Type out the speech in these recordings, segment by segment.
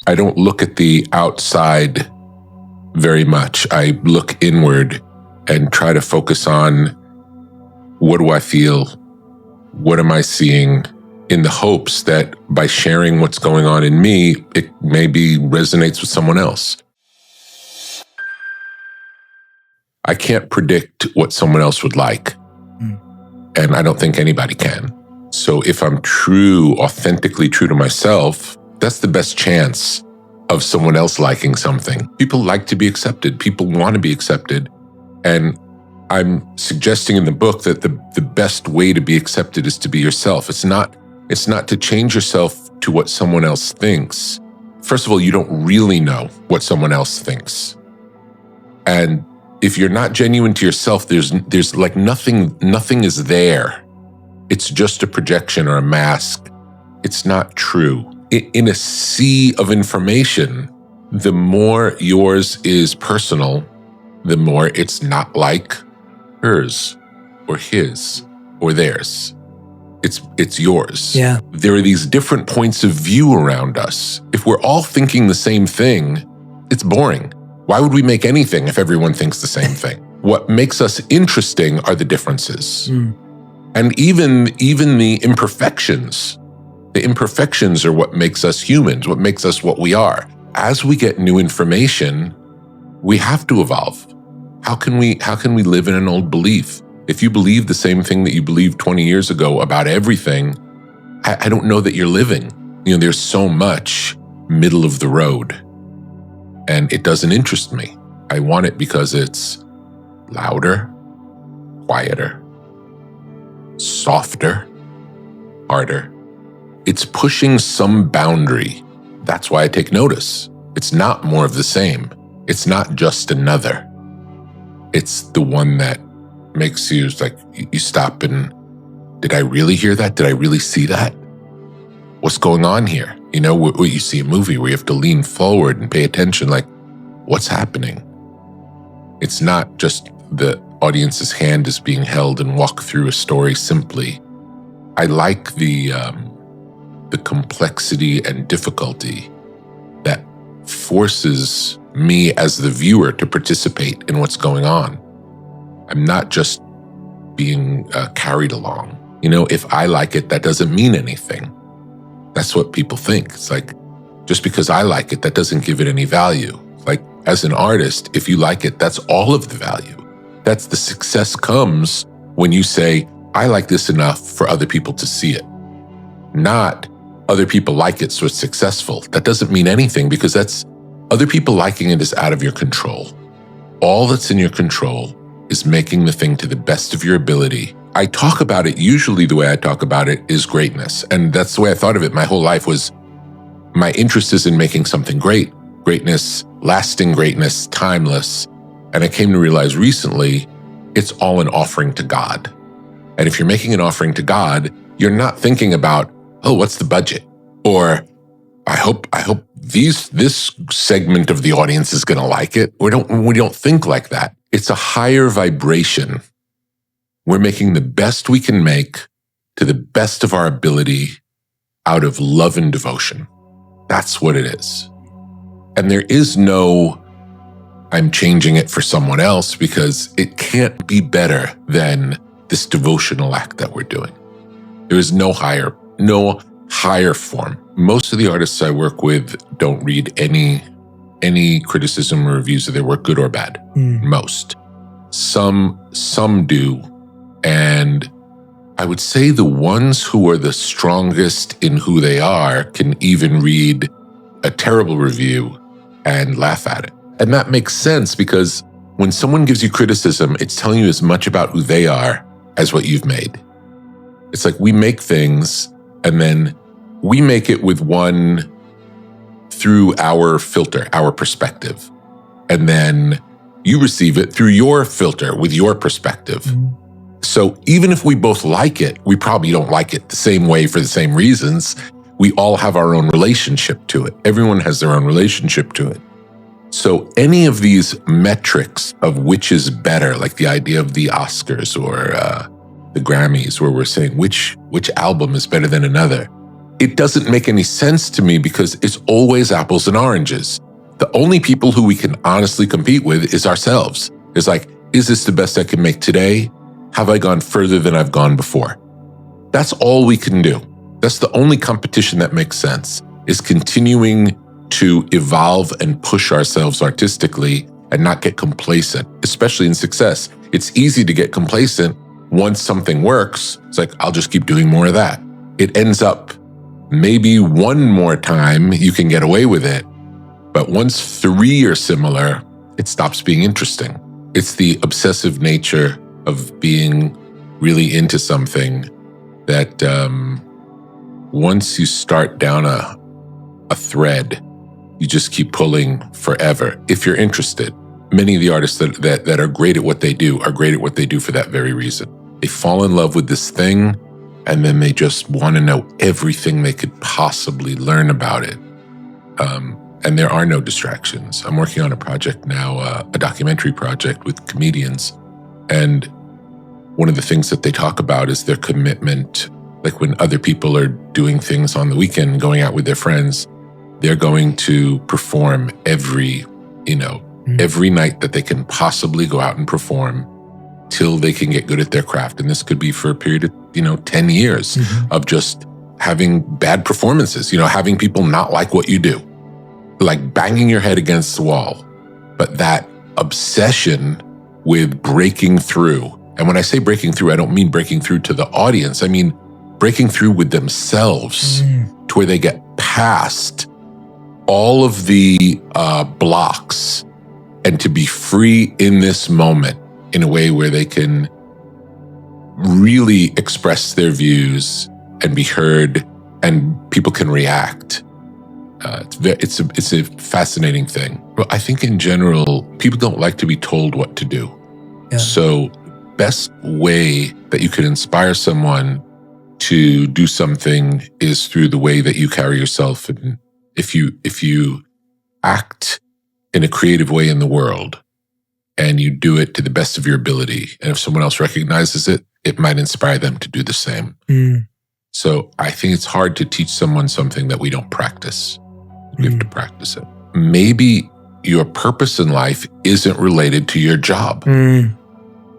I don't look at the outside very much. I look inward and try to focus on, what do I feel? What am I seeing? In the hopes that by sharing what's going on in me, it maybe resonates with someone else. I can't predict what someone else would like. And I don't think anybody can. So if I'm authentically true to myself, that's the best chance of someone else liking something. People like to be accepted. People want to be accepted. And I'm suggesting in the book that the best way to be accepted is to be yourself. It's not to change yourself to what someone else thinks. First of all, you don't really know what someone else thinks. And if you're not genuine to yourself, there's like nothing is there. It's just a projection or a mask. It's not true. In a sea of information, the more yours is personal, the more it's not like hers or his or theirs. It's yours. Yeah. There are these different points of view around us. If we're all thinking the same thing, it's boring. Why would we make anything if everyone thinks the same thing? What makes us interesting are the differences. And even the imperfections. The imperfections are what makes us humans, what makes us what we are. As we get new information, we have to evolve. How can we live in an old belief? If you believe the same thing that you believed 20 years ago about everything, I don't know that you're living. There's so much middle of the road, and it doesn't interest me. I want it because it's louder, quieter, softer, harder. It's pushing some boundary. That's why I take notice. It's not more of the same. It's not just another. It's the one that makes you like, you stop and, did I really hear that? Did I really see that? What's going on here? What you see a movie where you have to lean forward and pay attention, like, what's happening? It's not just the audience's hand is being held and walk through a story simply. I like the complexity and difficulty that forces me as the viewer to participate in what's going on. I'm not just being carried along. If I like it, that doesn't mean anything. That's what people think. It's like, just because I like it, that doesn't give it any value. Like, as an artist, if you like it, that's all of the value. That's the success comes when you say, I like this enough for other people to see it. Not other people like it, so it's successful. That doesn't mean anything, because other people liking it is out of your control. All that's in your control is making the thing to the best of your ability. I talk about it, usually the way I talk about it is greatness. And that's the way I thought of it. My whole life was, my interest is in making something great. Greatness, lasting greatness, timeless. And I came to realize recently, it's all an offering to God. And if you're making an offering to God, you're not thinking about, oh, what's the budget? Or I hope this segment of the audience is going to like it. We don't think like that. It's a higher vibration. We're making the best we can make to the best of our ability out of love and devotion. That's what it is. And there is no, I'm changing it for someone else, because it can't be better than this devotional act that we're doing. There is no higher form. Most of the artists I work with don't read any criticism or reviews of their work, good or bad. Most. Some do. And I would say the ones who are the strongest in who they are can even read a terrible review and laugh at it. And that makes sense, because when someone gives you criticism, it's telling you as much about who they are as what you've made. It's like we make things, and then we make it with one through our filter, our perspective. And then you receive it through your filter with your perspective. So even if we both like it, we probably don't like it the same way for the same reasons. We all have our own relationship to it. Everyone has their own relationship to it. So any of these metrics of which is better, like the idea of the Oscars or the Grammys, where we're saying which album is better than another, it doesn't make any sense to me because it's always apples and oranges. The only people who we can honestly compete with is ourselves. It's like, is this the best I can make today? Have I gone further than I've gone before? That's all we can do. That's the only competition that makes sense, is continuing to evolve and push ourselves artistically and not get complacent, especially in success. It's easy to get complacent once something works. It's like, I'll just keep doing more of that. It ends up maybe one more time you can get away with it, but once 3 are similar, it stops being interesting. It's the obsessive nature of being really into something that once you start down a thread, you just keep pulling forever if you're interested. Many of the artists that are great at what they do are great at what they do for that very reason. They fall in love with this thing, and then they just want to know everything they could possibly learn about it. And there are no distractions. I'm working on a project now, a documentary project with comedians. And one of the things that they talk about is their commitment. Like when other people are doing things on the weekend, going out with their friends, they're going to perform every night that they can possibly go out and perform till they can get good at their craft. And this could be for a period of, 10 years of just having bad performances, having people not like what you do, like banging your head against the wall. But that obsession with breaking through. And when I say breaking through, I don't mean breaking through to the audience. I mean, breaking through with themselves to where they get past all of the blocks and to be free in this moment in a way where they can really express their views and be heard and people can react. It's a fascinating thing. But I think in general, people don't like to be told what to do. Yeah. So best way that you can inspire someone to do something is through the way that you carry yourself. And if you act in a creative way in the world and you do it to the best of your ability, and if someone else recognizes it, it might inspire them to do the same. So I think it's hard to teach someone something that we don't practice. We have to practice it. Maybe your purpose in life isn't related to your job.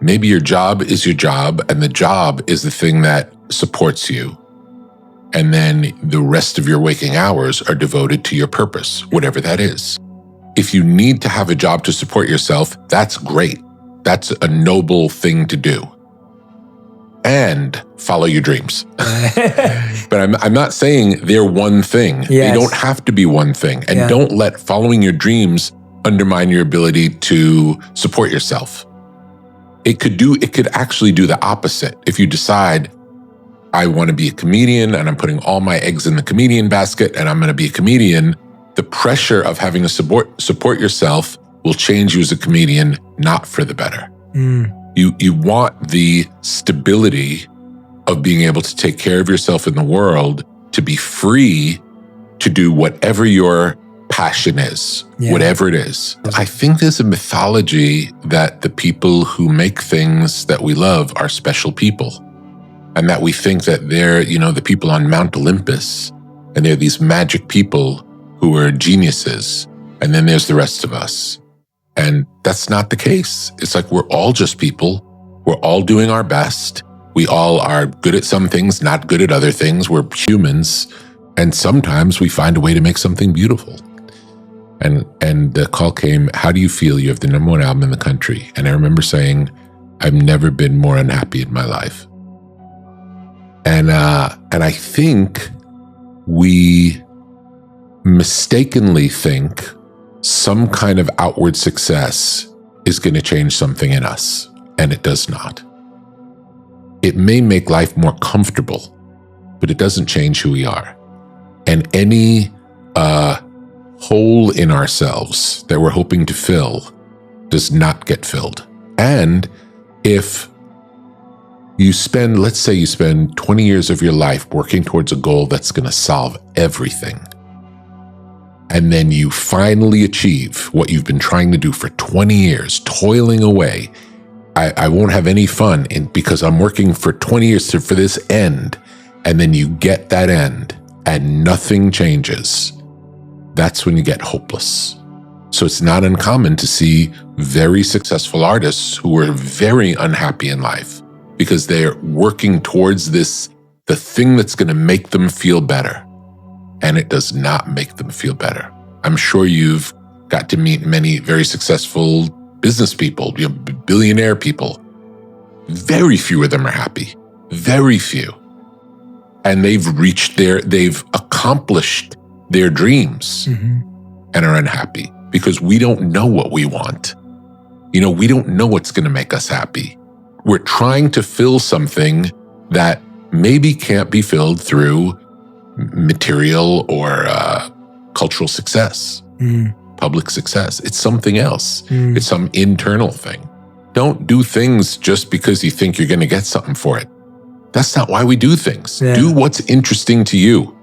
Maybe your job is your job, and the job is the thing that supports you. And then the rest of your waking hours are devoted to your purpose, whatever that is. If you need to have a job to support yourself, that's great. That's a noble thing to do. And follow your dreams. But I'm not saying they're one thing. Yes. They don't have to be one thing. And don't let following your dreams undermine your ability to support yourself. It could actually do the opposite. If you decide, I want to be a comedian and I'm putting all my eggs in the comedian basket and I'm going to be a comedian, the pressure of having to support yourself will change you as a comedian, not for the better. You want the stability of being able to take care of yourself in the world, to be free to do whatever your passion is, whatever it is. I think there's a mythology that the people who make things that we love are special people, and that we think that they're, the people on Mount Olympus, and they're these magic people who are geniuses, and then there's the rest of us. And that's not the case. It's like we're all just people. We're all doing our best. We all are good at some things, not good at other things. We're humans. And sometimes we find a way to make something beautiful. And the call came, how do you feel? You have the #1 album in the country. And I remember saying, I've never been more unhappy in my life. And I think we mistakenly think some kind of outward success is going to change something in us, and it does not. It may make life more comfortable, but it doesn't change who we are. And any hole in ourselves that we're hoping to fill does not get filled. And if let's say you spend 20 years of your life working towards a goal that's going to solve everything, and then you finally achieve what you've been trying to do for 20 years, toiling away. I won't have any fun because I'm working for 20 years for this end. And then you get that end and nothing changes, that's when you get hopeless. So it's not uncommon to see very successful artists who are very unhappy in life because they're working towards the thing that's going to make them feel better. And it does not make them feel better. I'm sure you've got to meet many very successful business people, billionaire people. Very few of them are happy. Very few. And they've accomplished their dreams and are unhappy because we don't know what we want. We don't know what's going to make us happy. We're trying to fill something that maybe can't be filled through material or cultural success, public success. It's something else. It's some internal thing. Don't do things just because you think you're going to get something for it. That's not why we do things. Yeah. Do what's interesting to you.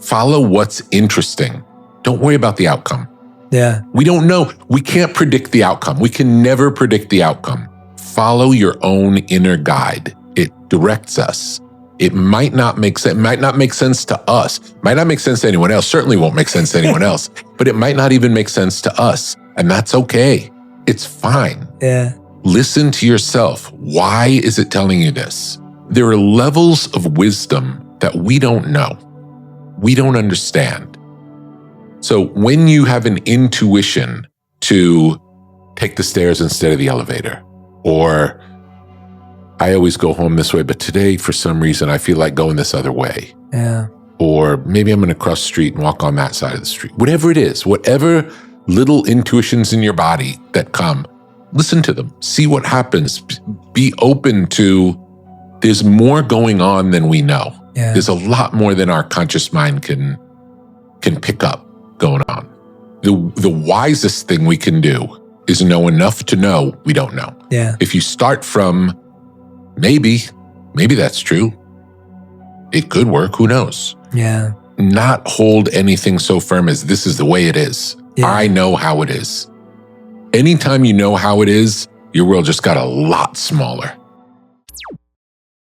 Follow what's interesting. Don't worry about the outcome. Yeah. We don't know. We can't predict the outcome. We can never predict the outcome. Follow your own inner guide. It directs us. It might not make sense. It might not make sense to us. Might not make sense to anyone else. Certainly won't make sense to anyone else. But it might not even make sense to us. And that's okay. It's fine. Yeah. Listen to yourself. Why is it telling you this? There are levels of wisdom that we don't know. We don't understand. So when you have an intuition to take the stairs instead of the elevator, or I always go home this way, but today, for some reason, I feel like going this other way. Yeah. Or maybe I'm going to cross the street and walk on that side of the street. Whatever it is, whatever little intuitions in your body that come, listen to them. See what happens. Be open to, there's more going on than we know. Yeah. There's a lot more than our conscious mind can pick up going on. The wisest thing we can do is know enough to know we don't know. Yeah. If you start from maybe that's true, it could work, who knows? Yeah. Not hold anything so firm as this is the way it is. Yeah. I know how it is. Anytime you know how it is, your world just got a lot smaller.